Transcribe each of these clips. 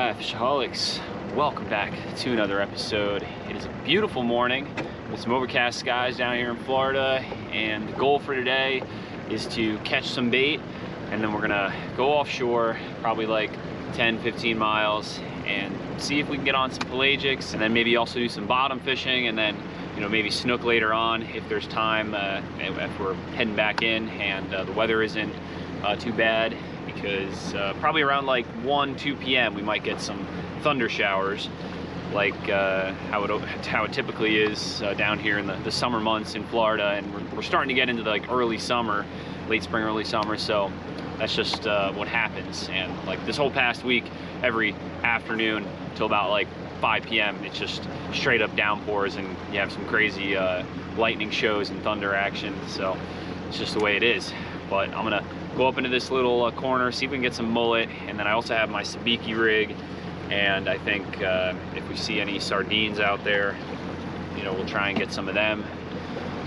Alright, Fishaholics, welcome back to another episode. It is a beautiful morning with some overcast skies down here in Florida, and the goal for today is to catch some bait, and then we're gonna go offshore, probably like 10-15 miles, and see if we can get on some pelagics, and then maybe also do some bottom fishing, and then maybe snook later on if there's time, if we're heading back in and the weather isn't too bad, because probably around like 1-2 p.m. we might get some thunder showers, like how it typically is down here in the summer months in Florida, and we're starting to get into the, like, early summer, late spring, early summer, so that's just what happens. And like this whole past week, every afternoon till about like 5 p.m. it's just straight up downpours, and you have some crazy lightning shows and thunder action, so it's just the way it is. But I'm gonna go up into this little corner, see if we can get some mullet, and then I also have my sabiki rig, and I think if we see any sardines out there, we'll try and get some of them.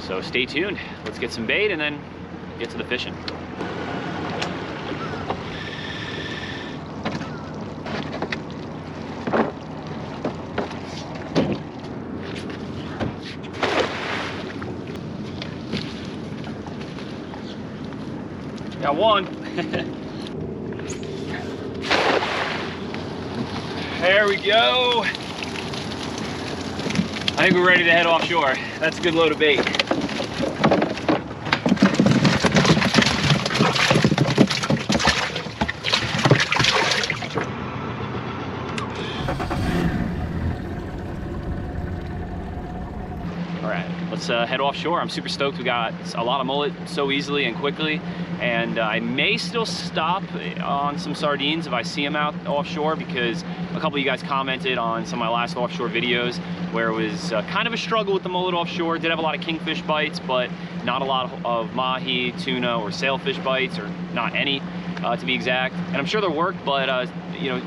So stay tuned, let's get some bait and then get to the fishing. Got one. There we go. I think we're ready to head offshore. That's a good load of bait. All right, let's head offshore. I'm super stoked. We got a lot of mullet so easily and quickly, and I may still stop on some sardines if I see them out offshore, because a couple of you guys commented on some of my last offshore videos where it was kind of a struggle with the mullet offshore. Did have a lot of kingfish bites, but not a lot of mahi, tuna, or sailfish bites, or not any to be exact. And I'm sure they'll work, but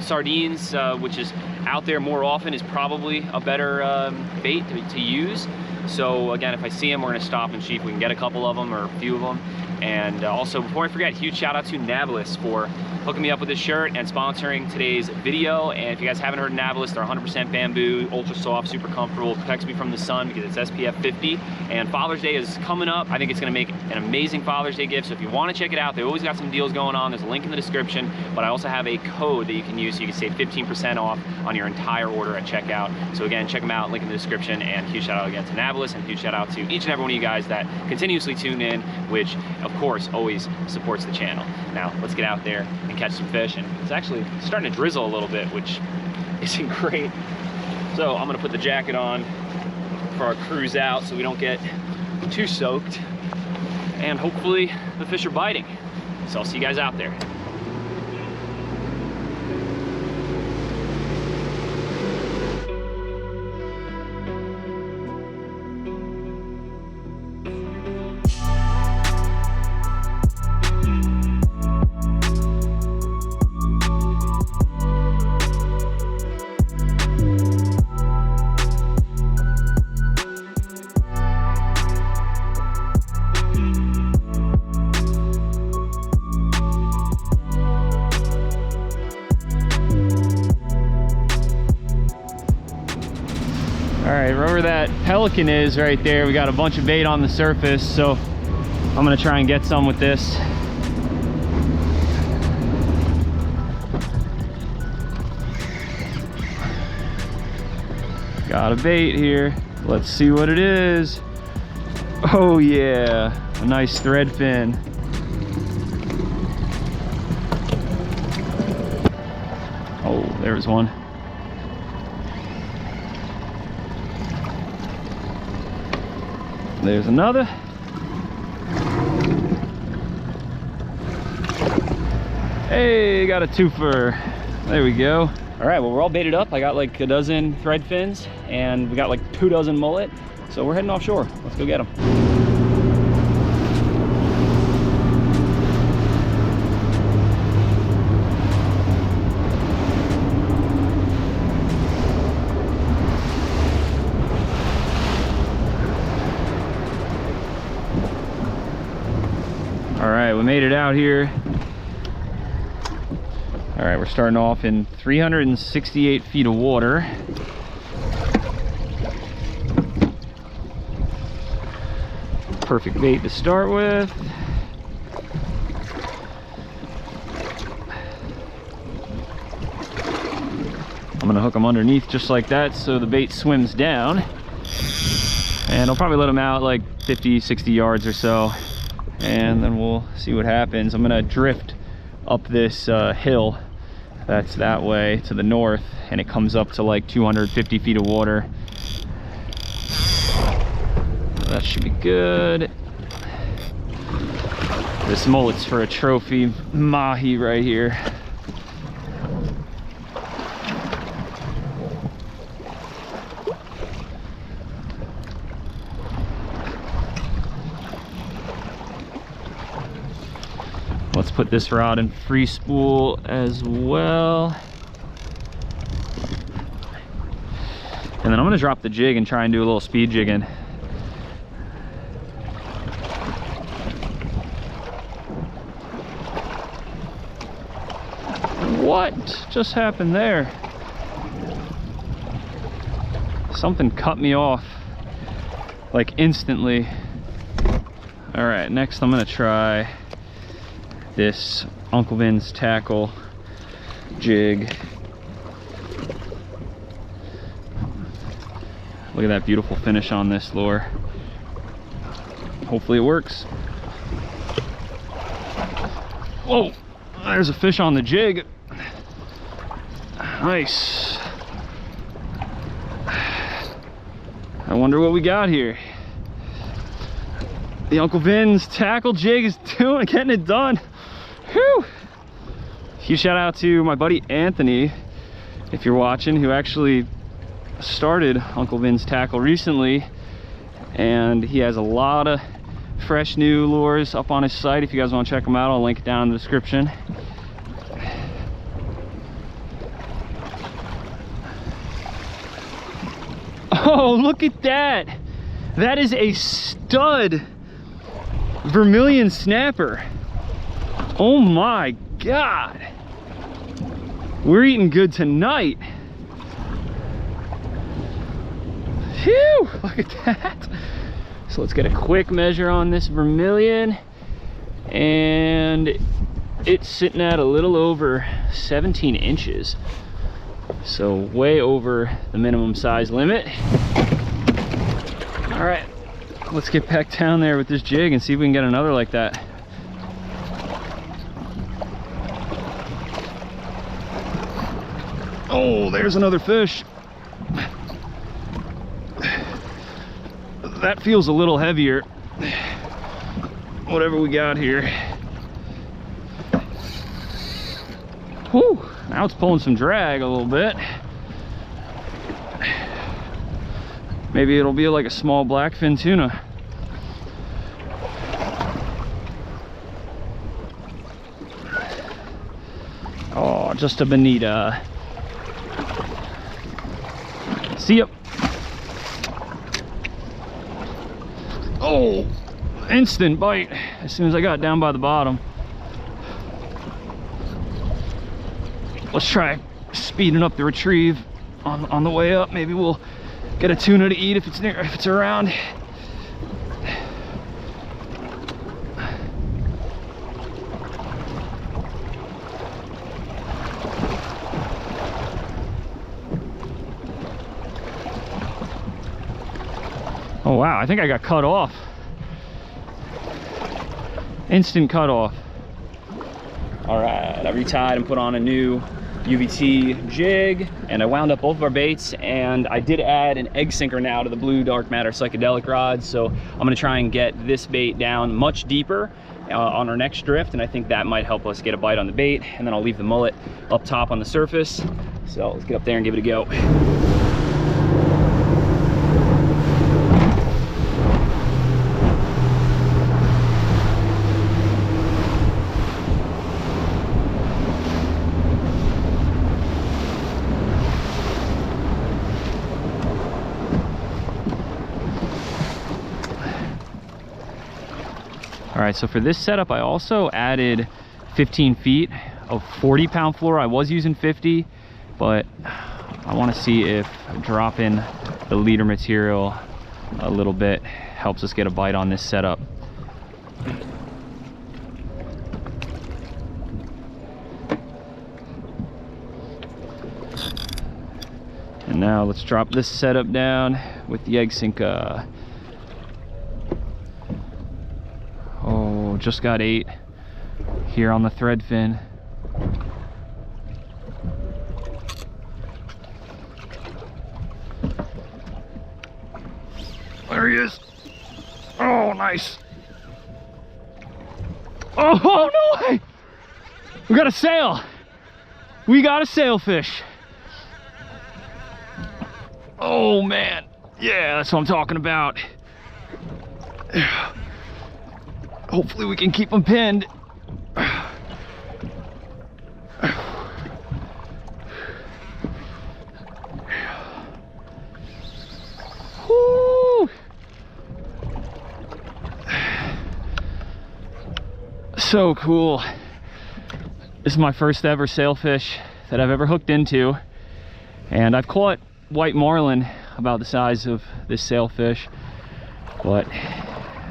sardines, which is out there more often, is probably a better bait to use. So again, if I see them, we're gonna stop and see if we can get a couple of them or a few of them. And also, before I forget, huge shout out to Navalis for hooking me up with this shirt and sponsoring today's video. And if you guys haven't heard of Navalis, they're 100% bamboo, ultra soft, super comfortable, protects me from the sun because it's SPF 50. And Father's Day is coming up. I think it's gonna make an amazing Father's Day gift. So if you wanna check it out, they always got some deals going on. There's a link in the description, but I also have a code that you can use so you can save 15% off on your entire order at checkout. So again, check them out, link in the description, and huge shout out again to Navalis, and huge shout out to each and every one of you guys that continuously tune in, which of course always supports the channel. Now let's get out there and catch some fish, and it's actually starting to drizzle a little bit, which isn't great. So I'm gonna put the jacket on for our cruise out so we don't get too soaked, and hopefully the fish are biting. So I'll see you guys out there. All right, wherever that pelican is right there, we got a bunch of bait on the surface, so I'm gonna try and get some with this. Got a bait here. Let's see what it is. Oh yeah, a nice thread fin. Oh, there's one. There's another. Hey, got a twofer. There we go. All right, well, we're all baited up. I got like a dozen thread fins, and we got like 2 dozen mullet. So we're heading offshore. Let's go get them. All right, we made it out here. All right, we're starting off in 368 feet of water. Perfect bait to start with. I'm gonna hook them underneath just like that so the bait swims down. And I'll probably let them out like 50, 60 yards or so. And then we'll see what happens. I'm gonna drift up this hill that's that way to the north, and it comes up to like 250 feet of water. That should be good. This mullet's for a trophy mahi right here. Let's put this rod in free spool as well. And then I'm gonna drop the jig and try and do a little speed jigging. What just happened there? Something cut me off like instantly. All right, next I'm gonna try this Uncle Vin's tackle jig. Look at that beautiful finish on this lure. Hopefully it works. Whoa, there's a fish on the jig. Nice. I wonder what we got here. The Uncle Vin's tackle jig is getting it done. Whew. Huge shout out to my buddy Anthony, if you're watching, who actually started Uncle Vin's tackle recently, and he has a lot of fresh new lures up on his site. If you guys want to check them out, I'll link it down in the description. Oh, look at that. That is a stud vermilion snapper. Oh my God. We're eating good tonight. Phew, look at that. So let's get a quick measure on this vermilion. And it's sitting at a little over 17 inches. So way over the minimum size limit. All right, let's get back down there with this jig and see if we can get another like that. Oh, there's another fish. That feels a little heavier. Whatever we got here. Whew, now it's pulling some drag a little bit. Maybe it'll be like a small blackfin tuna. Oh, just a bonita. See ya. Oh, instant bite as soon as I got down by the bottom. Let's try speeding up the retrieve on the way up. Maybe we'll get a tuna to eat if it's around. Oh wow, I think I got cut off. Instant cut off. All right, I retied and put on a new UVT jig, and I wound up both of our baits, and I did add an egg sinker now to the blue dark matter psychedelic rod. So I'm gonna try and get this bait down much deeper on our next drift, and I think that might help us get a bite on the bait. And then I'll leave the mullet up top on the surface. So let's get up there and give it a go. All right, so for this setup, I also added 15 feet of 40-pound fluoro. I was using 50, but I want to see if dropping the leader material a little bit helps us get a bite on this setup. And now let's drop this setup down with the egg sink. Oh, just got 8 here on the thread fin. There he is. Oh, nice. Oh, no way. We got a sail. We got a sailfish. Oh, man. Yeah, that's what I'm talking about. Hopefully we can keep them pinned. Woo! So cool. This is my first ever sailfish that I've ever hooked into, and I've caught white marlin about the size of this sailfish, but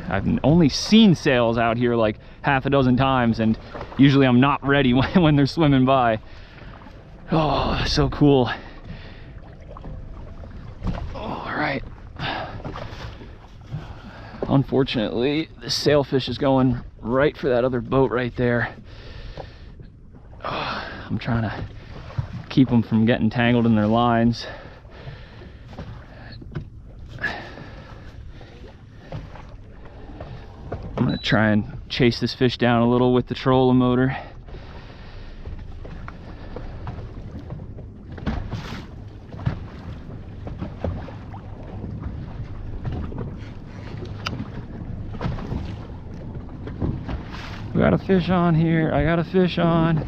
I've only seen sails out here like half a dozen times, and usually I'm not ready when they're swimming by. Oh, so cool. All right. Unfortunately, this sailfish is going right for that other boat right there. Oh, I'm trying to keep them from getting tangled in their lines. I'm gonna try and chase this fish down a little with the trolling motor. We got a fish on here. I got a fish on.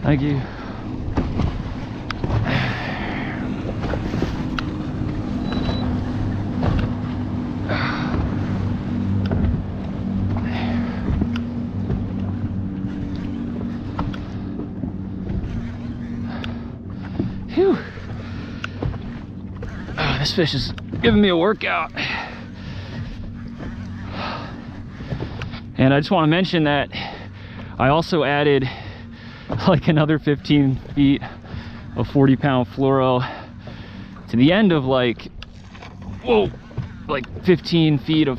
Thank you. Phew. Oh, this fish is giving me a workout. And I just want to mention that I also added like another 15 feet of 40-pound fluoro to the end of like 15 feet of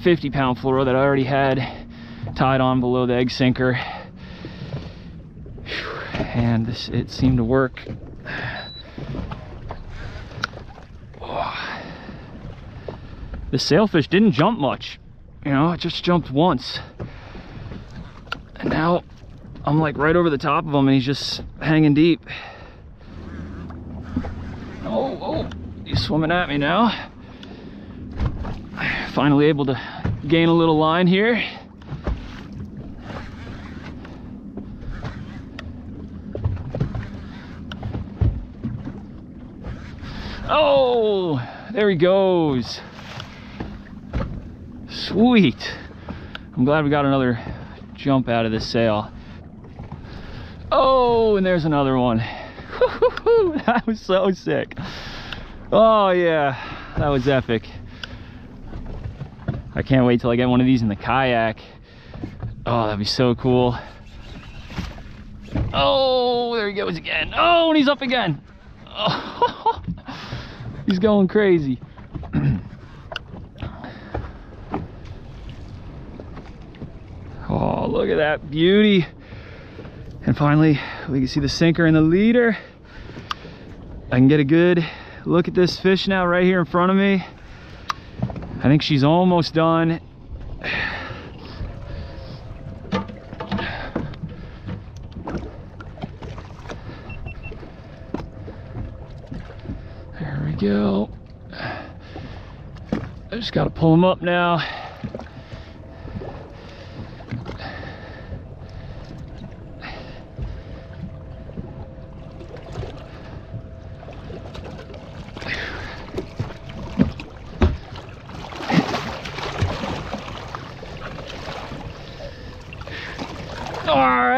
50-pound fluoro that I already had tied on below the egg sinker. And it seemed to work. The sailfish didn't jump much, you know, it just jumped once. And now I'm like right over the top of him and he's just hanging deep. Oh, he's swimming at me now. Finally able to gain a little line here. Oh, there he goes. Sweet. I'm glad we got another jump out of this sail. Oh, and there's another one. That was so sick. Oh yeah, that was epic. I can't wait till I get one of these in the kayak. Oh, that'd be so cool. Oh, there he goes again. Oh, and he's up again. Oh, he's going crazy. Oh, look at that beauty. And finally, we can see the sinker and the leader. I can get a good look at this fish now right here in front of me. I think she's almost done. There we go. I just got to pull them up now.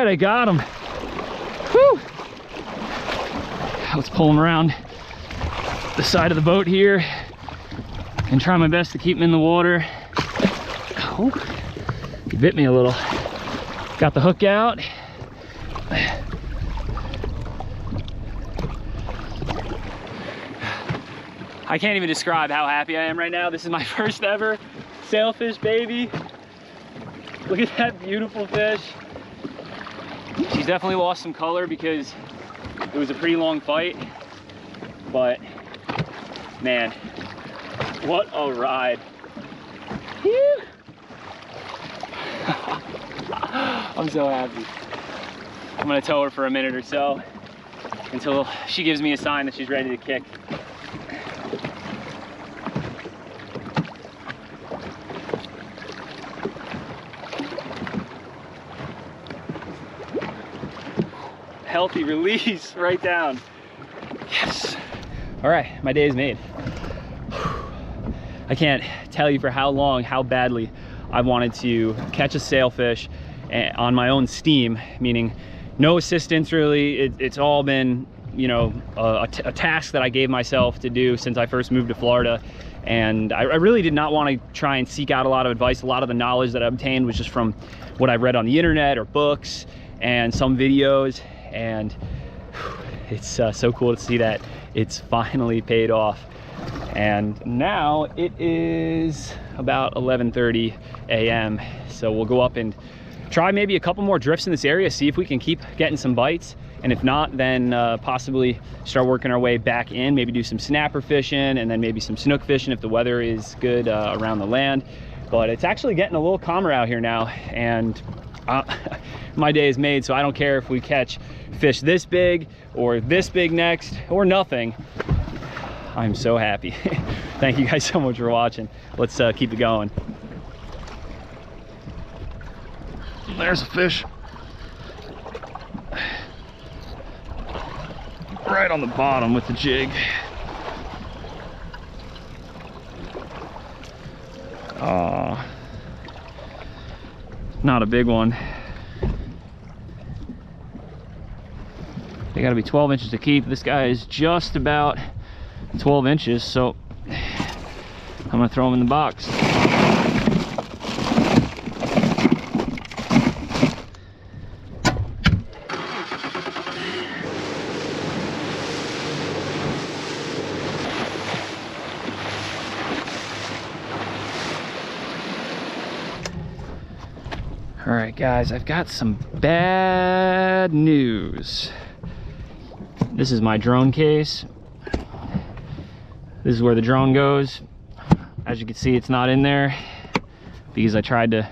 right, I got him. Whew. Let's pull him around the side of the boat here and try my best to keep him in the water. Oh, he bit me a little. Got the hook out. I can't even describe how happy I am right now. This is my first ever sailfish baby. Look at that beautiful fish. She's definitely lost some color because it was a pretty long fight, but man, what a ride. Phew. I'm so happy. I'm gonna tow her for a minute or so until she gives me a sign that she's ready to kick. Healthy release right down. Yes. All right, my day is made. I can't tell you for how long, how badly I wanted to catch a sailfish on my own steam, meaning no assistance really. It's all been, you know, a task that I gave myself to do since I first moved to Florida. And I really did not want to try and seek out a lot of advice. A lot of the knowledge that I obtained was just from what I read on the internet or books and some videos. And it's so cool to see that it's finally paid off. And now it is about 11:30 a.m. So we'll go up and try maybe a couple more drifts in this area, see if we can keep getting some bites. And if not, then possibly start working our way back in, maybe do some snapper fishing and then maybe some snook fishing if the weather is good around the land. But it's actually getting a little calmer out here now, and my day is made, so I don't care if we catch fish this big or this big next or nothing. I'm so happy. Thank you guys so much for watching. Let's keep it going. There's a fish. Right on the bottom with the jig. Not a big one. They gotta be 12 inches to keep. This guy is just about 12 inches, so I'm gonna throw him in the box. All right, guys, I've got some bad news. This is my drone case. This is where the drone goes. As you can see, it's not in there because I tried to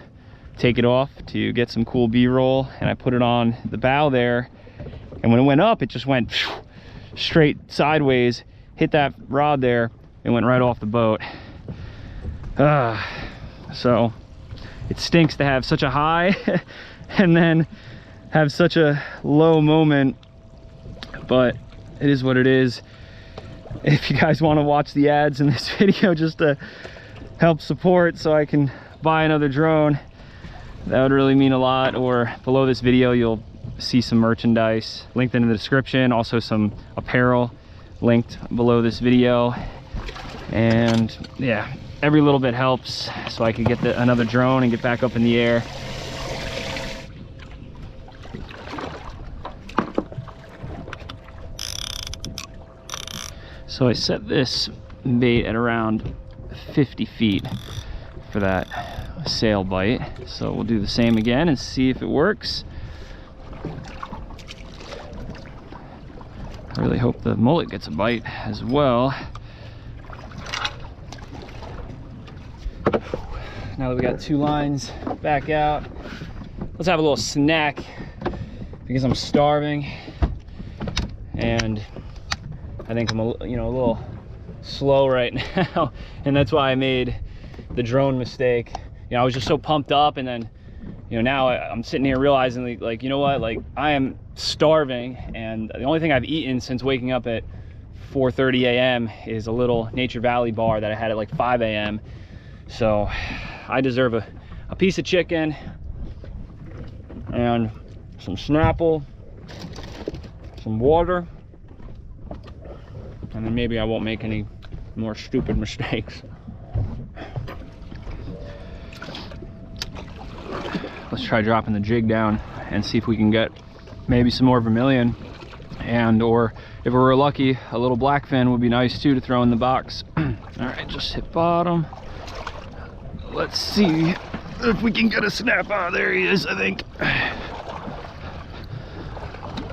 take it off to get some cool B-roll, and I put it on the bow there, and when it went up, it just went straight sideways, hit that rod there, and went right off the boat. So it stinks to have such a high and then have such a low moment, but it is what it is. If you guys want to watch the ads in this video just to help support so I can buy another drone, that would really mean a lot. Or below this video you'll see some merchandise linked in the description, also some apparel linked below this video. And yeah, every little bit helps so I can get another drone and get back up in the air. So I set this bait at around 50 feet for that sail bite. So we'll do the same again and see if it works. I really hope the mullet gets a bite as well. Now that we got two lines back out, let's have a little snack because I'm starving, and I think I'm a little slow right now, and that's why I made the drone mistake. I was just so pumped up, and then now I'm sitting here realizing like, you know what, like I am starving, and the only thing I've eaten since waking up at 4:30 a.m. is a little Nature Valley bar that I had at like 5 a.m. So I deserve a piece of chicken and some Snapple, some water, and then maybe I won't make any more stupid mistakes. Let's try dropping the jig down and see if we can get maybe some more vermilion, and or if we're lucky, a little blackfin would be nice too to throw in the box. All right, just hit bottom. Let's see if we can get a snap. Ah, there he is, I think.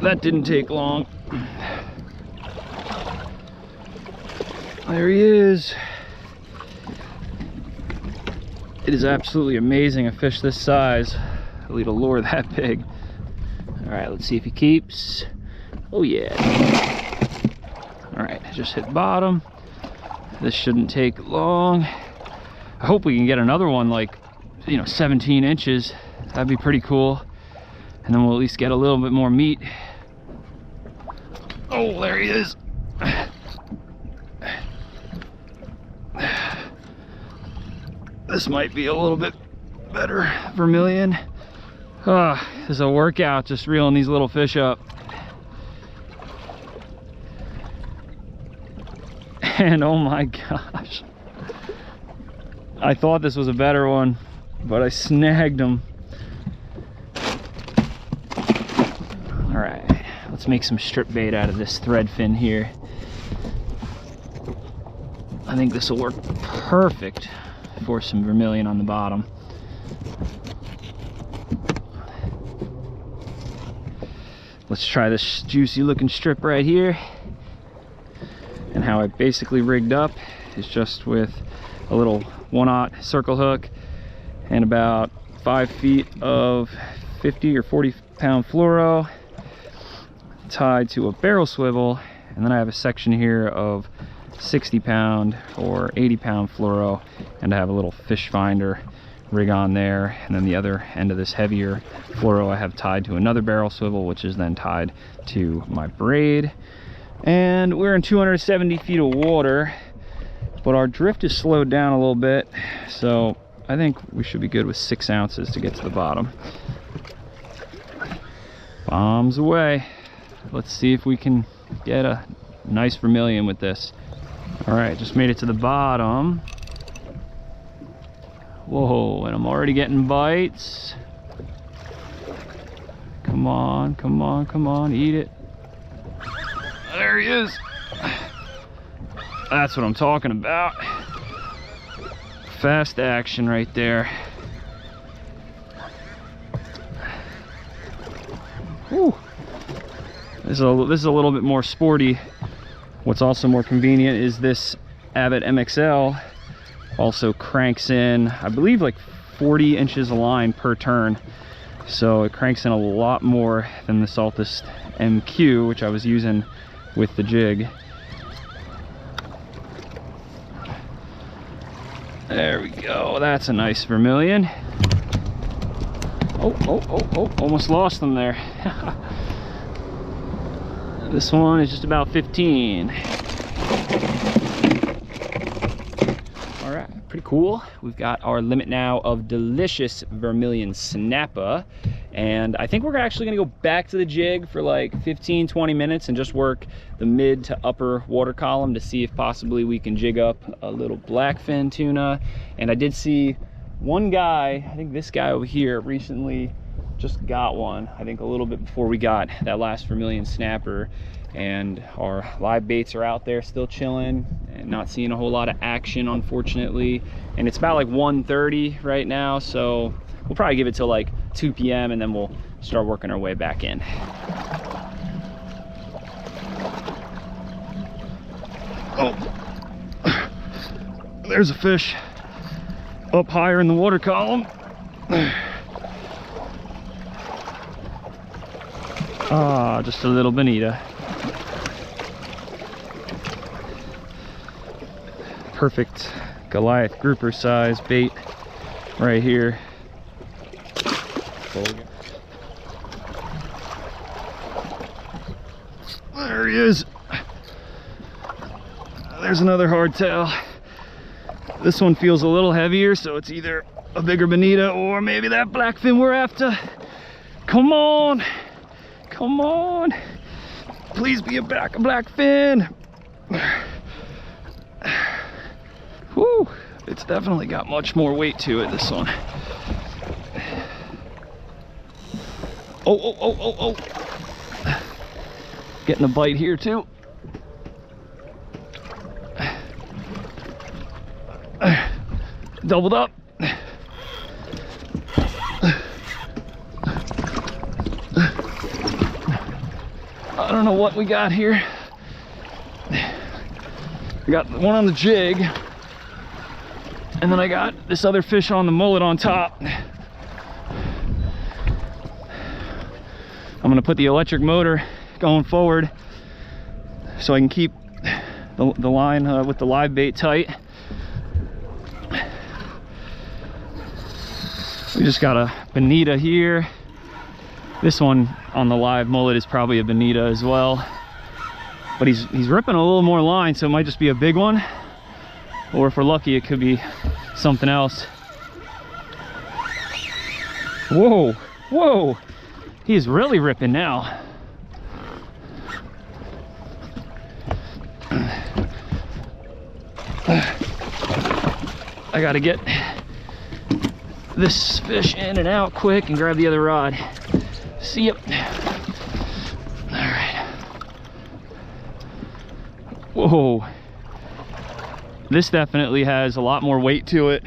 That didn't take long. There he is. It is absolutely amazing a fish this size will eat a lure that big. All right, let's see if he keeps. Oh yeah. All right, just hit bottom. This shouldn't take long. I hope we can get another one like, 17 inches. That'd be pretty cool. And then we'll at least get a little bit more meat. Oh, there he is. This might be a little bit better vermilion. This is a workout just reeling these little fish up. And oh my gosh, I thought this was a better one, but I snagged him. All right, let's make some strip bait out of this thread fin here. I think this will work perfect for some vermilion on the bottom. Let's try this juicy looking strip right here. And how I basically rigged up is just with a little 1/0 circle hook and about 5 feet of 50 or 40 pound fluoro tied to a barrel swivel, and then I have a section here of 60 pound or 80 pound fluoro, and I have a little fish finder rig on there, and then the other end of this heavier fluoro I have tied to another barrel swivel, which is then tied to my braid. And we're in 270 feet of water, but our drift is slowed down a little bit, so I think we should be good with 6 ounces to get to the bottom. Bombs away. Let's see if we can get a nice vermilion with this. All right, just made it to the bottom. Whoa, and I'm already getting bites. Come on, come on, come on, eat it. There he is. That's what I'm talking about. Fast action right there. Whew. This is a little bit more sporty. What's also more convenient is this Abbott MXL also cranks in, I believe, like 40 inches of line per turn. So it cranks in a lot more than the Saltus MQ, which I was using with the jig. There we go. That's a nice vermilion. Oh, almost lost them there. This one is just about 15. All right, pretty cool. We've got our limit now of delicious vermilion snapper, and I think we're actually gonna go back to the jig for like 15-20 minutes and just work the mid to upper water column to see if possibly we can jig up a little blackfin tuna. And I did see one guy, I think this guy over here, recently just got one, I think a little bit before we got that last vermilion snapper. And our live baits are out there still chilling and not seeing a whole lot of action, unfortunately. And it's about like 1:30 right now, so we'll probably give it till like 2 p.m. and then we'll start working our way back in. Oh, there's a fish up higher in the water column. Ah, just a little bonita. Perfect Goliath grouper size bait right here. There he is. There's another hardtail. This one feels a little heavier, so it's either a bigger bonita or maybe that blackfin we're after. Come on, come on. Please be a black fin. Whew, it's definitely got much more weight to it, this one. Oh. Getting a bite here too. Doubled up. I don't know what we got here. I got one on the jig, and then I got this other fish on the mullet on top. I'm gonna put the electric motor going forward so I can keep the line with the live bait tight. We just got a bonita here. This one on the live mullet is probably a bonita as well, but he's ripping a little more line, so it might just be a big one, or if we're lucky it could be something else. Whoa, he's really ripping now. I gotta get this fish in and out quick and grab the other rod. See ya. All right. Whoa. This definitely has a lot more weight to it.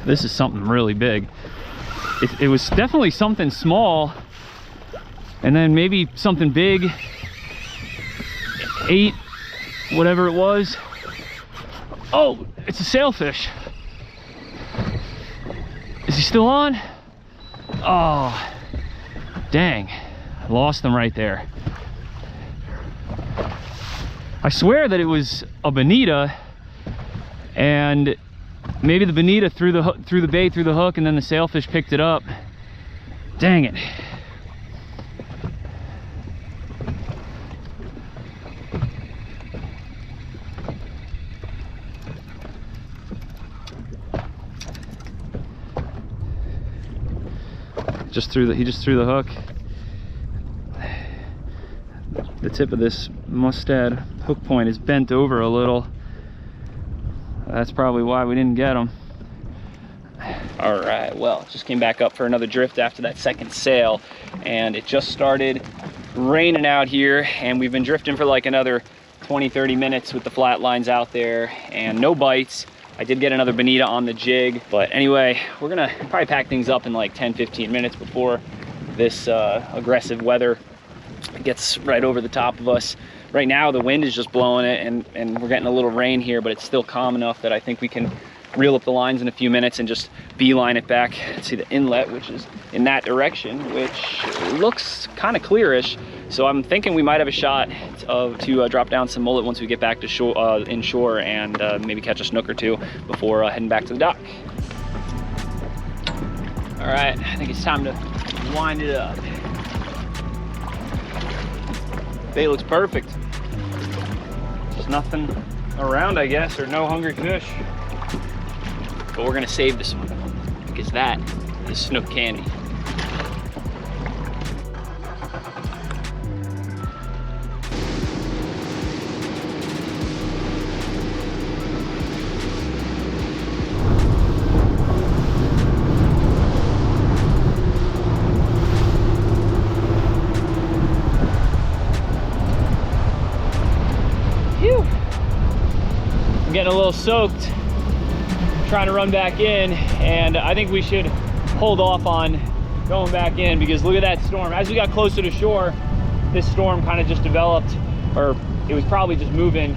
This is something really big. It was definitely something small, and then maybe something big. 8, whatever it was. Oh, it's a sailfish. Is he still on? Oh, dang. I lost him right there. I swear that it was a bonita, and maybe the bonita threw the bait through the hook, and then the sailfish picked it up. Dang it. He just threw the hook. The tip of this mustad hook point is bent over a little. That's probably why we didn't get him. All right, well, just came back up for another drift after that second sail, and it just started raining out here, and we've been drifting for like another 20-30 minutes with the flat lines out there and no bites. I did get another bonita on the jig, but anyway, we're gonna probably pack things up in like 10-15 minutes before this aggressive weather gets right over the top of us. Right now the wind is just blowing it, and we're getting a little rain here, but it's still calm enough that I think we can reel up the lines in a few minutes and just beeline it back to the inlet, which is in that direction, which looks kind of clearish. So I'm thinking we might have a shot to drop down some mullet once we get back to shore, inshore, and maybe catch a snook or two before heading back to the dock. All right, I think it's time to wind it up. Bait looks perfect. Just nothing around, I guess, or no hungry fish. But we're gonna save this one because that is snook candy. Phew. I'm getting a little soaked trying to run back in, and I think we should hold off on going back in because look at that storm. As we got closer to shore, this storm kind of just developed, or it was probably just moving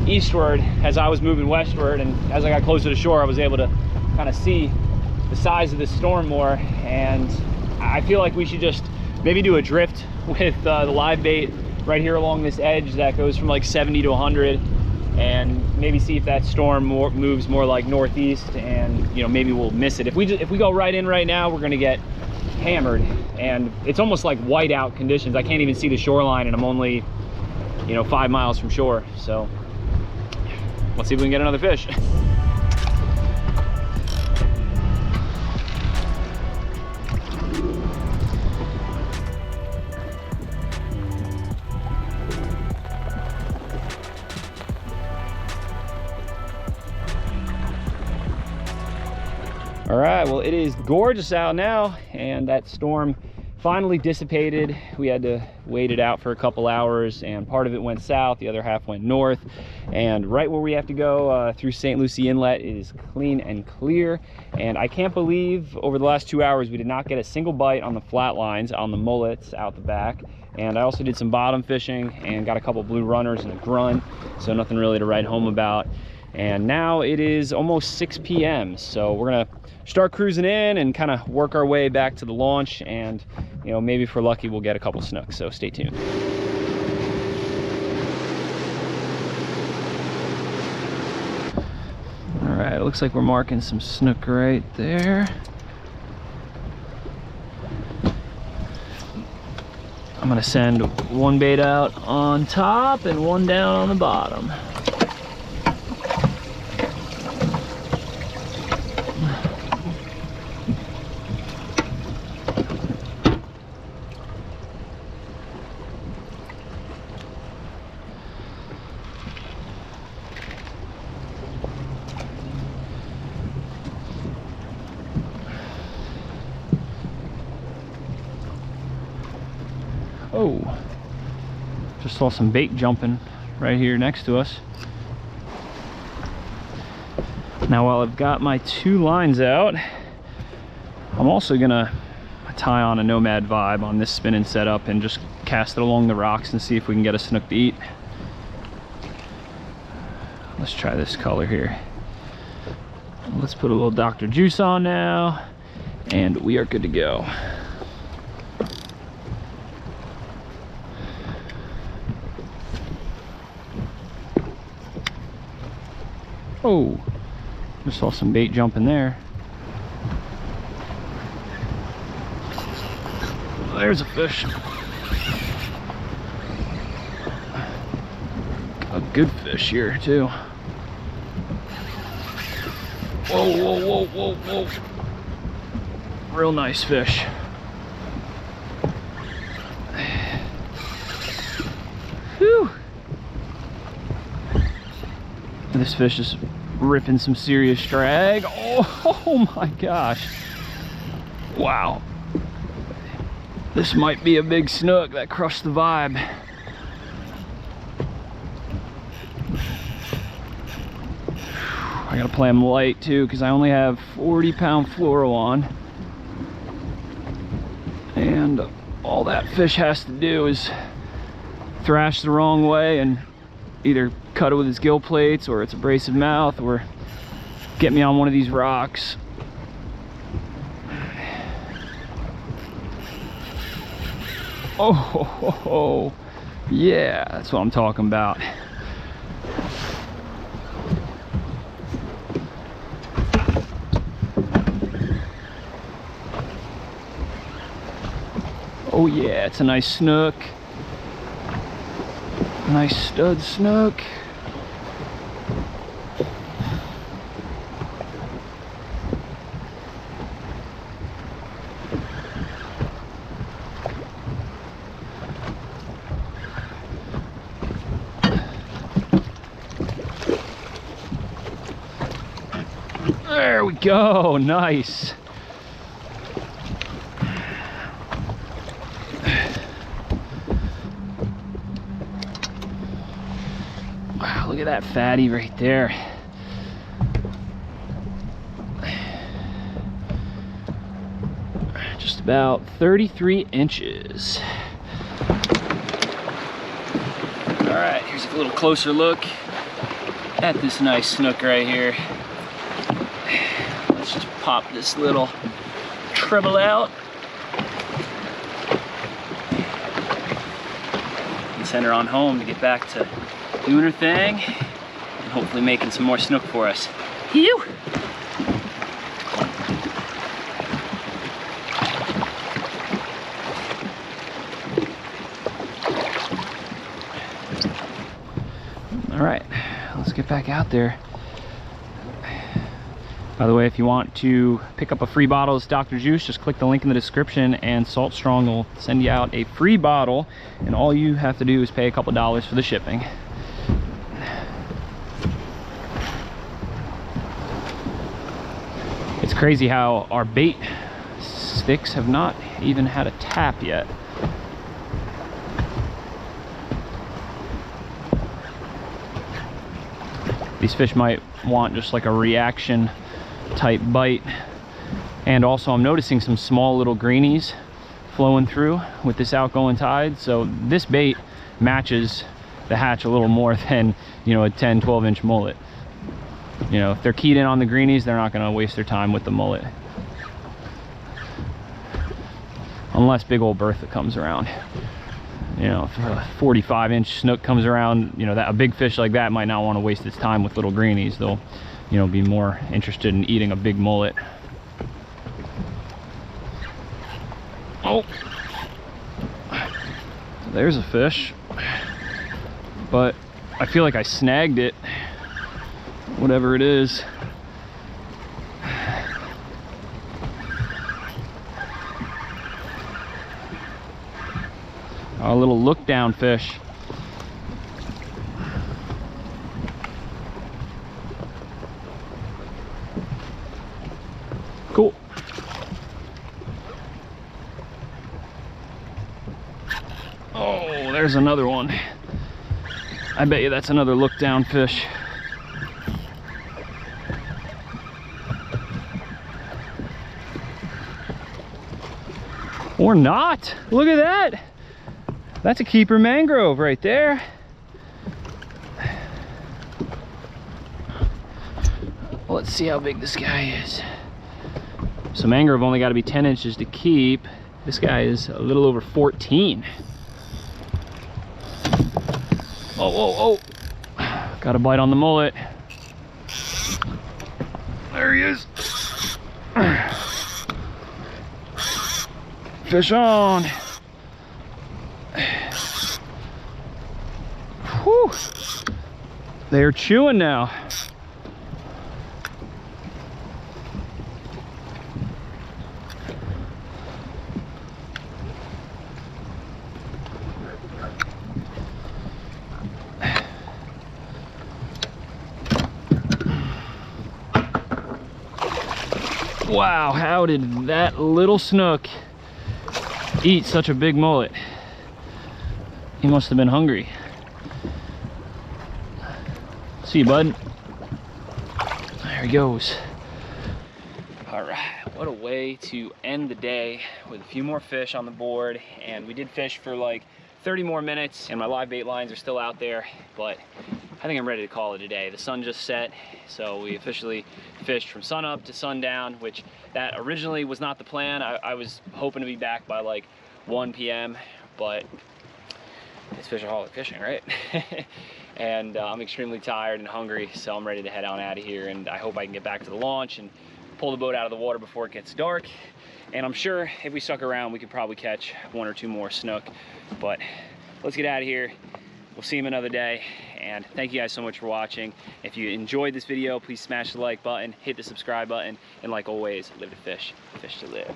eastward as I was moving westward, and as I got closer to shore I was able to kind of see the size of this storm more, and I feel like we should just maybe do a drift with the live bait right here along this edge that goes from like 70 to 100, and maybe see if that storm moves more like northeast, and you know, maybe we'll miss it. If we go right in right now, we're gonna get hammered, and it's almost like whiteout conditions. I can't even see the shoreline, and I'm only, you know, 5 miles from shore. So let's see if we can get another fish. All right, well, it is gorgeous out now, and that storm finally dissipated. We had to wait it out for a couple hours, and part of it went south, the other half went north. And right where we have to go through St. Lucie Inlet is clean and clear. And I can't believe over the last 2 hours we did not get a single bite on the flat lines, on the mullets out the back. And I also did some bottom fishing and got a couple blue runners and a grunt, so nothing really to write home about. And now it is almost 6 p.m. so we're gonna start cruising in and kind of work our way back to the launch, and you know, maybe if we're lucky we'll get a couple snooks, so stay tuned. All right, it looks like we're marking some snook right there. I'm gonna send one bait out on top and one down on the bottom. Oh, just saw some bait jumping right here next to us. Now, while I've got my 2 lines out, I'm also gonna tie on a Nomad Vibe on this spinning setup and just cast it along the rocks and see if we can get a snook to eat. Let's try this color here. Let's put a little Dr. Juice on now, and we are good to go. Oh, just saw some bait jumping there. There's a fish. A good fish here too. Whoa, whoa, whoa, whoa, whoa. Real nice fish. Whew. This fish is ripping some serious drag. Oh my gosh. Wow. This might be a big snook. That crushed the vibe. I gotta play them light too, because I only have 40-pound fluoro on. And all that fish has to do is thrash the wrong way and either cut it with his gill plates, or its abrasive mouth, or get me on one of these rocks. Oh, yeah, that's what I'm talking about. Oh yeah, it's a nice snook. Nice stud snook. There we go, nice. Wow, look at that fatty right there. Just about 33 inches. All right, here's a little closer look at this nice snook right here. Let's just pop this little treble out and send her on home to get back to doing her thing and hopefully making some more snook for us. Phew! back out there. By the way, if you want to pick up a free bottle of Dr. Juice, just click the link in the description and Salt Strong will send you out a free bottle, and all you have to do is pay a couple dollars for the shipping. It's crazy how our bait sticks have not even had a tap yet. These fish might want just like a reaction type bite. And also I'm noticing some small little greenies flowing through with this outgoing tide. So this bait matches the hatch a little more than, you know, a 10-12 inch mullet. You know, if they're keyed in on the greenies, they're not going to waste their time with the mullet. Unless big old Bertha comes around. You know, if a 45-inch snook comes around, you know, that a big fish like that might not want to waste its time with little greenies. They'll, you know, be more interested in eating a big mullet. Oh, there's a fish, but I feel like I snagged it, whatever it is. A little look down fish. Cool. Oh, there's another one. I bet you that's another look down fish. Or not. Look at that. That's a keeper mangrove right there. Let's see how big this guy is. So mangrove only got to be 10 inches to keep. This guy is a little over 14. Oh. Got a bite on the mullet. There he is. Fish on. Whew. They're chewing now. Wow, how did that little snook eat such a big mullet? He must have been hungry. See you, bud. There he goes. All right, what a way to end the day with a few more fish on the board. And we did fish for like 30 more minutes and my live bait lines are still out there, but I think I'm ready to call it a day. The sun just set, so we officially fished from sun up to sundown, which that originally was not the plan. I was hoping to be back by like 1 p.m., but it's FishAholic fishing, right? And I'm extremely tired and hungry, so I'm ready to head on out of here, and I hope I can get back to the launch and pull the boat out of the water before it gets dark. And I'm sure if we stuck around, we could probably catch 1 or 2 more snook, but let's get out of here. We'll see him another day, and thank you guys so much for watching. If you enjoyed this video, please smash the like button, hit the subscribe button, and like always, live to fish to live.